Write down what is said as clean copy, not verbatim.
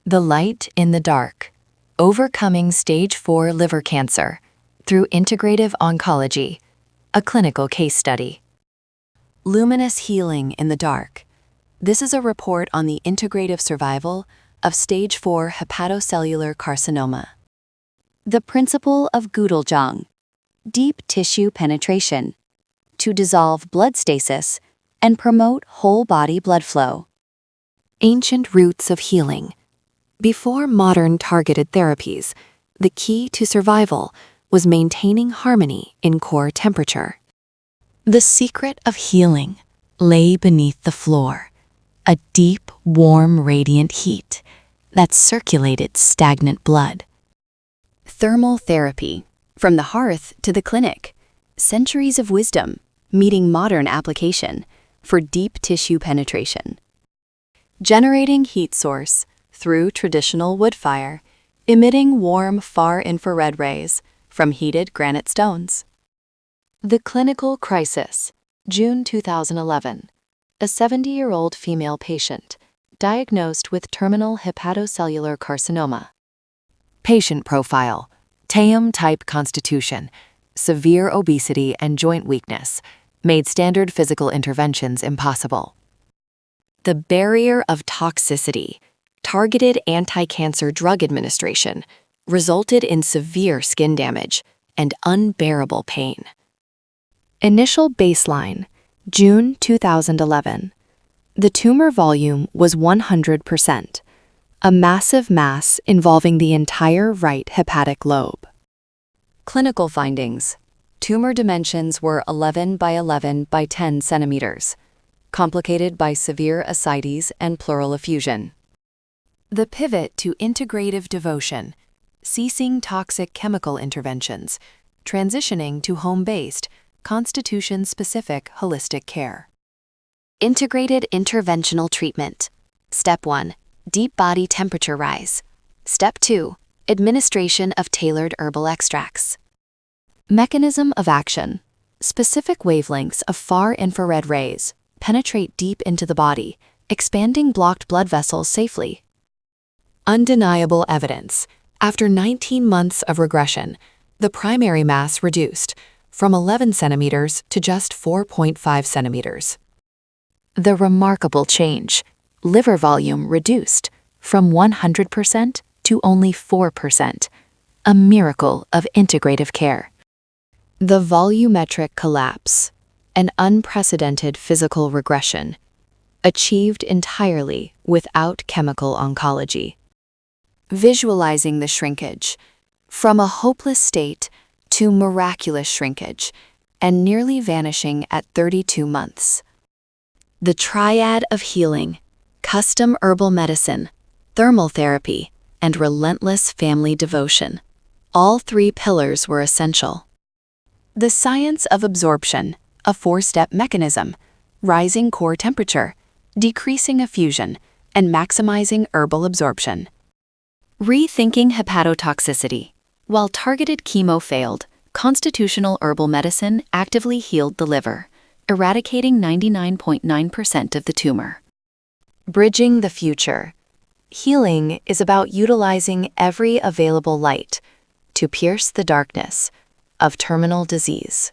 The Light in the Dark: Overcoming Stage 4 Liver Cancer Through Integrative Oncology, a Clinical Case Study. Luminous Healing in the Dark. This is a report on the integrative survival of Stage 4 hepatocellular carcinoma. The principle of Gudeljong: deep tissue penetration, to dissolve blood stasis and promote whole-body blood flow. Ancient roots of healing. Before modern targeted therapies, the key to survival was maintaining harmony in core temperature. The secret of healing lay beneath the floor, a deep, warm, radiant heat that circulated stagnant blood. Thermal therapy, from the hearth to the clinic, centuries of wisdom meeting modern application for deep tissue penetration. Generating heat source through traditional wood fire, emitting warm far-infrared rays from heated granite stones. The clinical crisis, June 2011. A 70-year-old female patient diagnosed with terminal hepatocellular carcinoma. Patient profile: TAM-type constitution, severe obesity and joint weakness made standard physical interventions impossible. The barrier of toxicity, targeted anti-cancer drug administration, resulted in severe skin damage and unbearable pain. Initial baseline, June 2011. The tumor volume was 100%, a massive mass involving the entire right hepatic lobe. Clinical findings: tumor dimensions were 11 by 11 by 10 centimeters, complicated by severe ascites and pleural effusion. The pivot to integrative devotion: ceasing toxic chemical interventions, transitioning to home-based, constitution-specific holistic care. Integrated interventional treatment. Step 1. Deep body temperature rise. Step 2. Administration of tailored herbal extracts. Mechanism of action: specific wavelengths of far-infrared rays penetrate deep into the body, expanding blocked blood vessels safely. Undeniable evidence: after 19 months of regression, the primary mass reduced from 11 centimeters to just 4.5 centimeters. The remarkable change: liver volume reduced from 100% to only 4%, a miracle of integrative care. The volumetric collapse: an unprecedented physical regression, achieved entirely without chemical oncology. Visualizing the shrinkage: from a hopeless state to miraculous shrinkage, and nearly vanishing at 32 months. The triad of healing: custom herbal medicine, thermal therapy, and relentless family devotion. All three pillars were essential. The science of absorption: a 4-step mechanism: rising core temperature, decreasing effusion, and maximizing herbal absorption. Rethinking hepatotoxicity: while targeted chemo failed, constitutional herbal medicine actively healed the liver, eradicating 99.9% of the tumor. Bridging the future: healing is about utilizing every available light to pierce the darkness of terminal disease.